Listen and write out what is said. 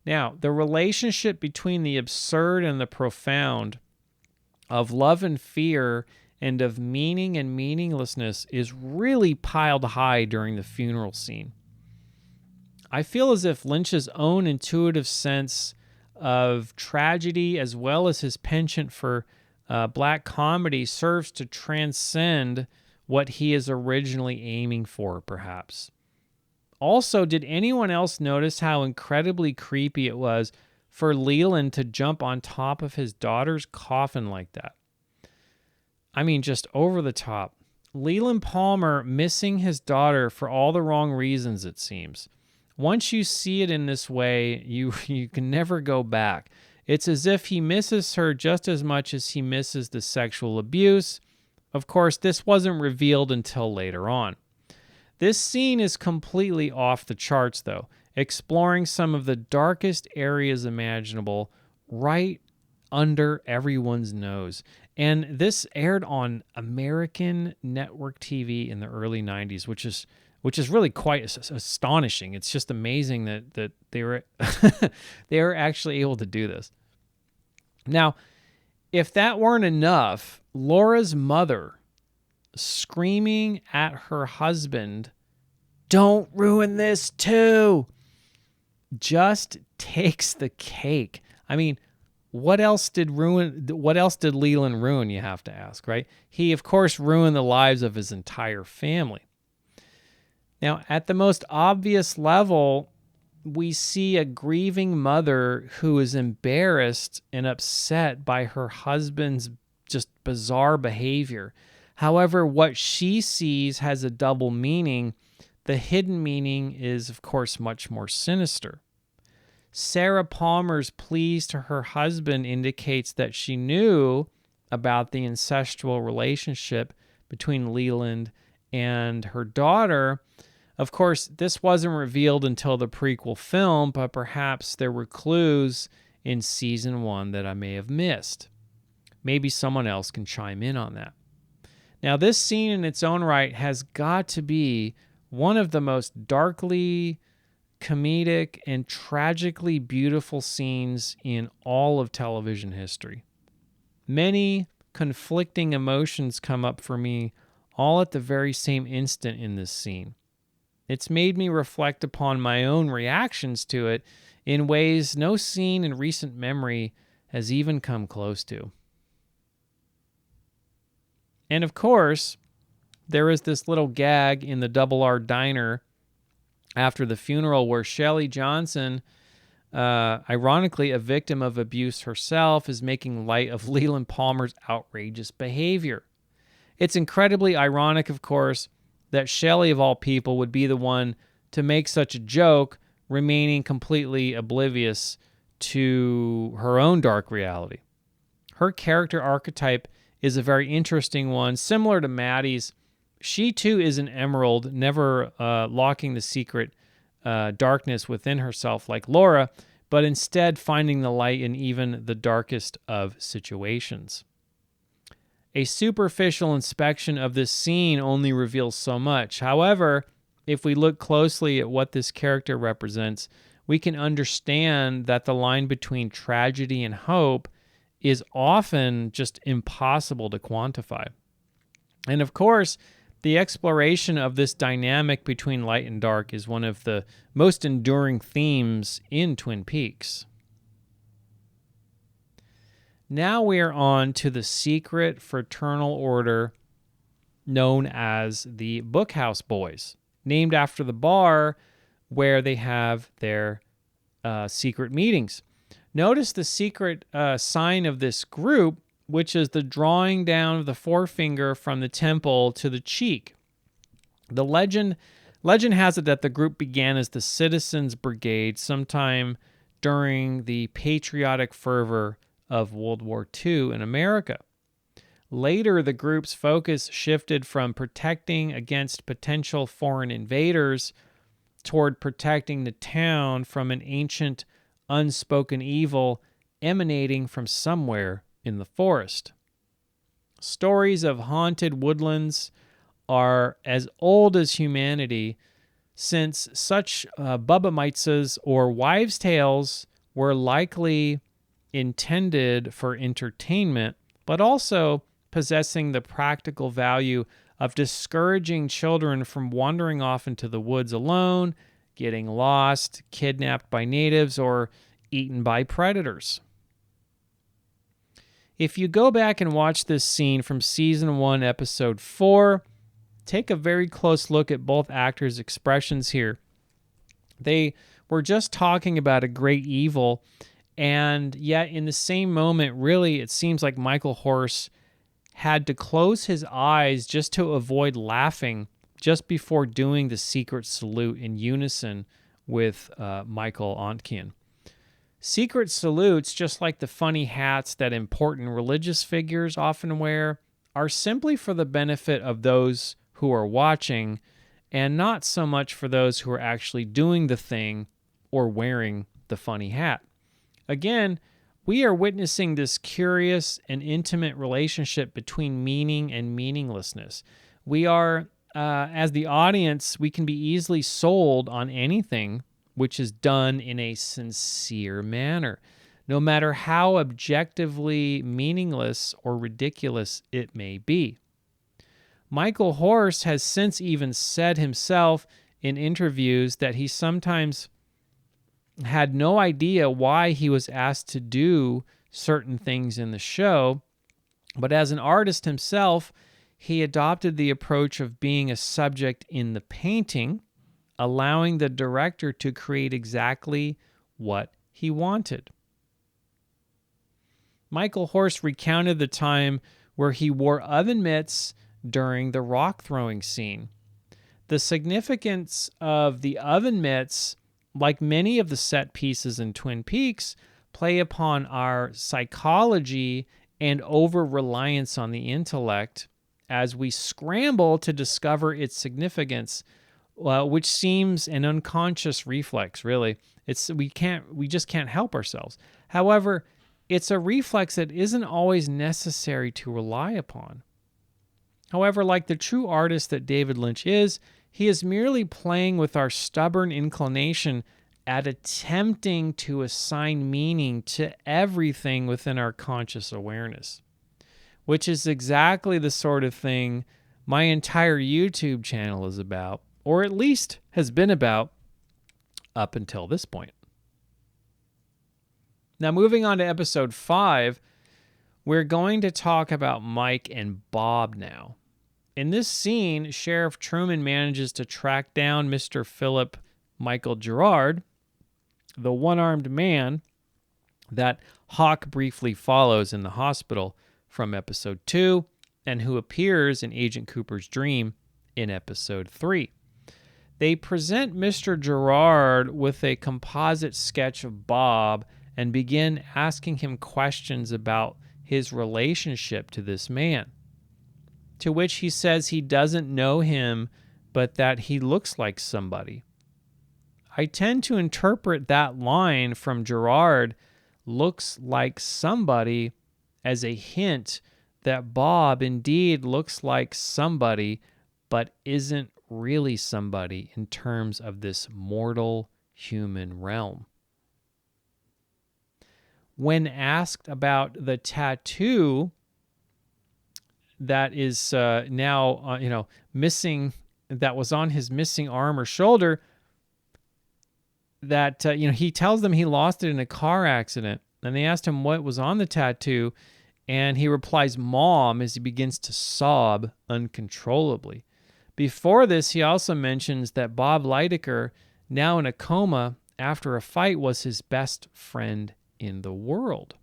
Now, the relationship between the absurd and the profound, of love and fear, and of meaning and meaninglessness is really piled high during the funeral scene. I feel as if Lynch's own intuitive sense of tragedy, as well as his penchant for black comedy, serves to transcend what he is originally aiming for, perhaps. Also, did anyone else notice how incredibly creepy it was for Leland to jump on top of his daughter's coffin like that? I mean, just over the top. Leland Palmer missing his daughter for all the wrong reasons, it seems. Once you see it in this way, you can never go back. It's as if he misses her just as much as he misses the sexual abuse. Of course, this wasn't revealed until later on. This scene is completely off the charts, though, exploring some of the darkest areas imaginable right under everyone's nose. And this aired on American network TV in the early 90s, which is really quite astonishing. It's just amazing that they were they were actually able to do this. Now, if that weren't enough, Laura's mother screaming at her husband, "Don't ruin this too," just takes the cake. I mean, what else did Leland ruin, you have to ask, right? He, of course, ruined the lives of his entire family. Now, at the most obvious level, we see a grieving mother who is embarrassed and upset by her husband's just bizarre behavior. However, what she sees has a double meaning. The hidden meaning is, of course, much more sinister. Sarah Palmer's pleas to her husband indicates that she knew about the incestual relationship between Leland and her daughter. Of course, this wasn't revealed until the prequel film, but perhaps there were clues in season 1 that I may have missed. Maybe someone else can chime in on that. Now, this scene in its own right has got to be one of the most darkly comedic and tragically beautiful scenes in all of television history. Many conflicting emotions come up for me all at the very same instant in this scene. It's made me reflect upon my own reactions to it in ways no scene in recent memory has even come close to. And of course, there is this little gag in the Double R Diner after the funeral where Shelley Johnson, ironically a victim of abuse herself, is making light of Leland Palmer's outrageous behavior. It's incredibly ironic, of course, that Shelley, of all people, would be the one to make such a joke, remaining completely oblivious to her own dark reality. Her character archetype is a very interesting one, similar to Maddie's. She, too, is an emerald, never locking the secret darkness within herself like Laura, but instead finding the light in even the darkest of situations. A superficial inspection of this scene only reveals so much. However, if we look closely at what this character represents, we can understand that the line between tragedy and hope is often just impossible to quantify. And of course, the exploration of this dynamic between light and dark is one of the most enduring themes in Twin Peaks. Now we are on to the secret fraternal order known as the Bookhouse Boys, named after the bar where they have their secret meetings. Notice the secret sign of this group, which is the drawing down of the forefinger from the temple to the cheek. The legend has it that the group began as the Citizens Brigade sometime during the patriotic fervor of World War II in America. Later, the group's focus shifted from protecting against potential foreign invaders toward protecting the town from an ancient, unspoken evil emanating from somewhere in the forest. Stories of haunted woodlands are as old as humanity, since such Bubba Mitzes or wives' tales were likely intended for entertainment, but also possessing the practical value of discouraging children from wandering off into the woods alone, getting lost, kidnapped by natives, or eaten by predators. If you go back and watch this scene from Season 1, Episode 4, take a very close look at both actors' expressions here. They were just talking about a great evil, and yet in the same moment, really, it seems like Michael Horse had to close his eyes just to avoid laughing just before doing the secret salute in unison with Michael Ontkean. Secret salutes, just like the funny hats that important religious figures often wear, are simply for the benefit of those who are watching and not so much for those who are actually doing the thing or wearing the funny hat. Again, we are witnessing this curious and intimate relationship between meaning and meaninglessness. We are, as the audience, we can be easily sold on anything which is done in a sincere manner, no matter how objectively meaningless or ridiculous it may be. Michael Horse has since even said himself in interviews that he sometimes had no idea why he was asked to do certain things in the show, but as an artist himself, he adopted the approach of being a subject in the painting, allowing the director to create exactly what he wanted. Michael Horse recounted the time where he wore oven mitts during the rock throwing scene. The significance of the oven mitts, like many of the set pieces in Twin Peaks, play upon our psychology and over-reliance on the intellect as we scramble to discover its significance, which seems an unconscious reflex, really. We just can't help ourselves. However, it's a reflex that isn't always necessary to rely upon. However, like the true artist that David Lynch is, he is merely playing with our stubborn inclination at attempting to assign meaning to everything within our conscious awareness, which is exactly the sort of thing my entire YouTube channel is about, or at least has been about up until this point. Now, moving on to episode 5, we're going to talk about Mike and Bob now. In this scene, Sheriff Truman manages to track down Mr. Philip Michael Gerard, the one-armed man that Hawk briefly follows in the hospital from episode 2, and who appears in Agent Cooper's dream in episode 3. They present Mr. Gerard with a composite sketch of Bob and begin asking him questions about his relationship to this man, to which he says he doesn't know him, but that he looks like somebody. I tend to interpret that line from Gerard, looks like somebody, as a hint that Bob indeed looks like somebody, but isn't really somebody in terms of this mortal human realm. When asked about the tattoo that is now missing, that was on his missing arm or shoulder, that he tells them he lost it in a car accident, and they asked him what was on the tattoo, and he replies, "Mom," as he begins to sob uncontrollably. Before this, he also mentions that Bob Lydecker, now in a coma after a fight, was his best friend in the world.